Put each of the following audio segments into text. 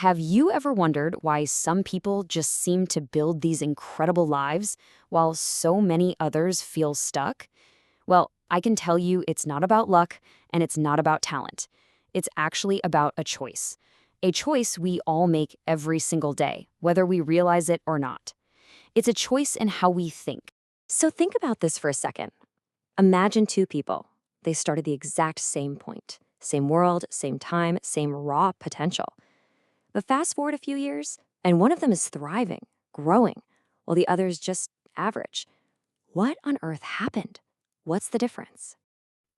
Have you ever wondered why some people just seem to build these incredible lives while so many others feel stuck? Well, I can tell you it's not about luck and it's not about talent. It's actually about a choice. A choice we all make every single day, whether we realize it or not. It's a choice in how we think. So think about this for a second. Imagine two people. They start at the exact same point. Same world, same time, same raw potential. But fast forward a few years, and one of them is thriving, growing, while the other is just average. What on earth happened? What's the difference?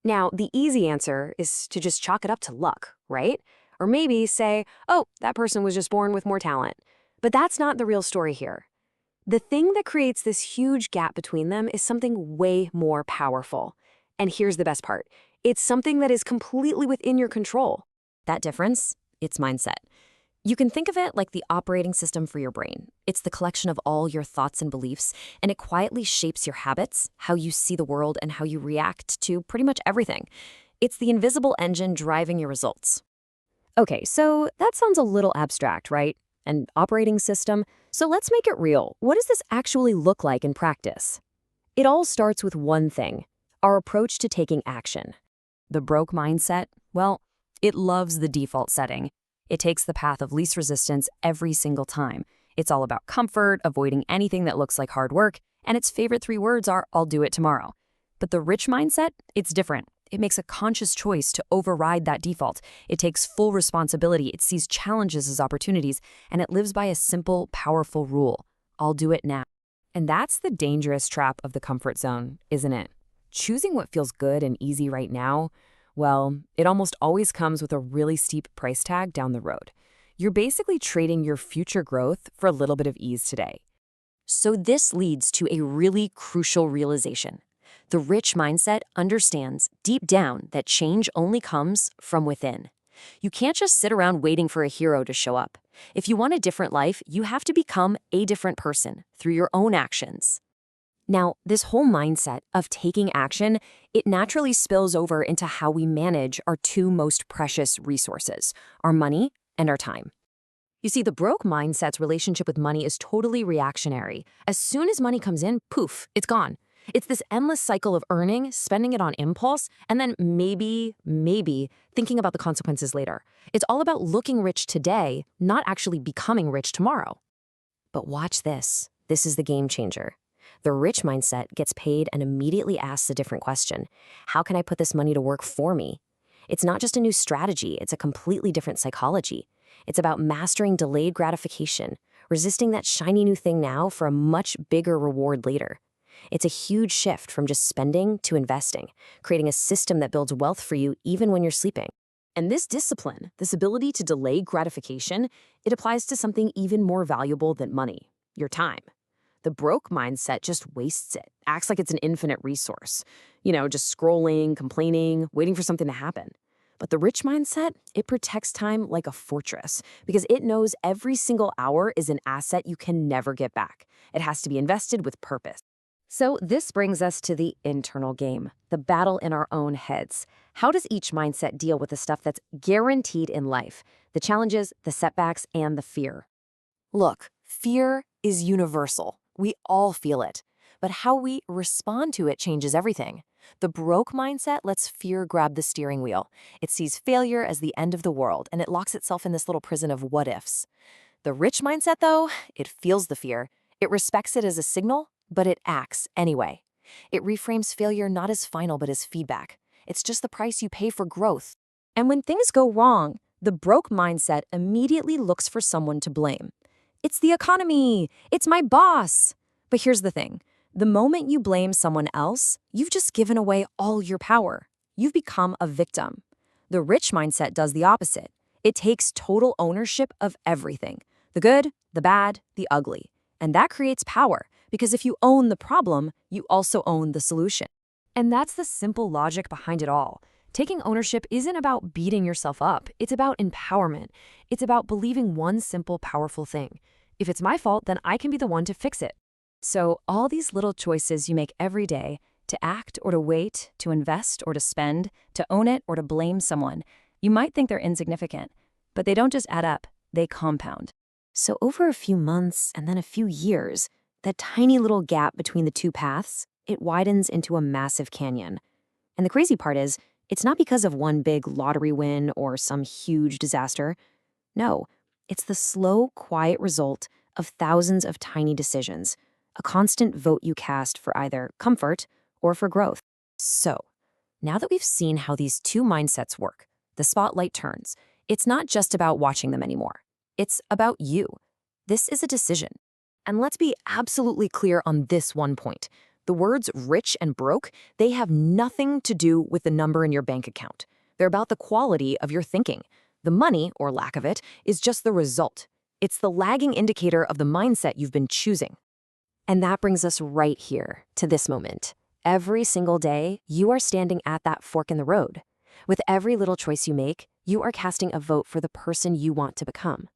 Now, the easy answer is to just chalk it up to luck, right? Or maybe say, oh, that person was just born with more talent. But that's not the real story here. The thing that creates this huge gap between them is something way more powerful. And here's the best part. It's something that is completely within your control. That difference? It's mindset. You can think of it like the operating system for your brain. It's the collection of all your thoughts and beliefs, and it quietly shapes your habits, how you see the world, and how you react to pretty much everything. It's the invisible engine driving your results. Okay, so that sounds a little abstract, right? An operating system. So let's make it real. What does this actually look like in practice? It all starts with one thing: our approach to taking action. The broke mindset, well, it loves the default setting. It takes the path of least resistance every single time. It's all about comfort, avoiding anything that looks like hard work, and its favorite three words are, I'll do it tomorrow. But the rich mindset, it's different. It makes a conscious choice to override that default. It takes full responsibility, it sees challenges as opportunities, and it lives by a simple, powerful rule: I'll do it now. And that's the dangerous trap of the comfort zone, isn't it? Choosing what feels good and easy right now, well, it almost always comes with a really steep price tag down the road. You're basically trading your future growth for a little bit of ease today. So this leads to a really crucial realization. The rich mindset understands deep down that change only comes from within. You can't just sit around waiting for a hero to show up. If you want a different life, you have to become a different person through your own actions. Now, this whole mindset of taking action, it naturally spills over into how we manage our two most precious resources, our money and our time. You see, the broke mindset's relationship with money is totally reactionary. As soon as money comes in, poof, it's gone. It's this endless cycle of earning, spending it on impulse, and then maybe thinking about the consequences later. It's all about looking rich today, not actually becoming rich tomorrow. But watch this. This is the game changer. The rich mindset gets paid and immediately asks a different question. How can I put this money to work for me? It's not just a new strategy, it's a completely different psychology. It's about mastering delayed gratification, resisting that shiny new thing now for a much bigger reward later. It's a huge shift from just spending to investing, creating a system that builds wealth for you even when you're sleeping. And this discipline, this ability to delay gratification, it applies to something even more valuable than money: your time. The broke mindset just wastes it, acts like it's an infinite resource. Just scrolling, complaining, waiting for something to happen. But the rich mindset, it protects time like a fortress because it knows every single hour is an asset you can never get back. It has to be invested with purpose. So this brings us to the internal game, the battle in our own heads. How does each mindset deal with the stuff that's guaranteed in life? The challenges, the setbacks, and the fear. Look, fear is universal. We all feel it. But how we respond to it changes everything. The broke mindset lets fear grab the steering wheel. It sees failure as the end of the world, and it locks itself in this little prison of what-ifs. The rich mindset, though, it feels the fear. It respects it as a signal, but it acts anyway. It reframes failure not as final, but as feedback. It's just the price you pay for growth. And when things go wrong, the broke mindset immediately looks for someone to blame. It's the economy. It's my boss. But here's the thing. The moment you blame someone else, you've just given away all your power. You've become a victim. The rich mindset does the opposite. It takes total ownership of everything: the good, the bad, the ugly. And that creates power, because if you own the problem, you also own the solution. And that's the simple logic behind it all. Taking ownership isn't about beating yourself up. It's about empowerment. It's about believing one simple, powerful thing: if it's my fault, then I can be the one to fix it. So all these little choices you make every day, to act or to wait, to invest or to spend, to own it or to blame someone, you might think they're insignificant, but they don't just add up. they compound. So over a few months and then a few years, that tiny little gap between the two paths, it widens into a massive canyon. And the crazy part is, it's not because of one big lottery win or some huge disaster. No, it's the slow, quiet result of thousands of tiny decisions, a constant vote you cast for either comfort or for growth. So, now that we've seen how these two mindsets work, the spotlight turns. It's not just about watching them anymore. It's about you. This is a decision. And let's be absolutely clear on this one point. The words rich and broke, they have nothing to do with the number in your bank account. They're about the quality of your thinking. The money, or lack of it, is just the result. It's the lagging indicator of the mindset you've been choosing. And that brings us right here to this moment. Every single day, you are standing at that fork in the road. With every little choice you make, you are casting a vote for the person you want to become.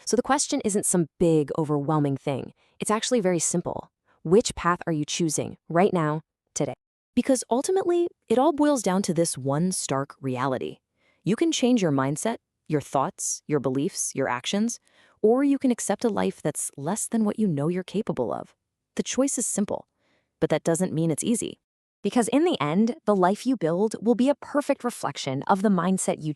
So the question isn't some big, overwhelming thing. It's actually very simple. Which path are you choosing right now, today? Because ultimately, it all boils down to this one stark reality. You can change your mindset, your thoughts, your beliefs, your actions, or you can accept a life that's less than what you know you're capable of. The choice is simple, but that doesn't mean it's easy. Because in the end, the life you build will be a perfect reflection of the mindset you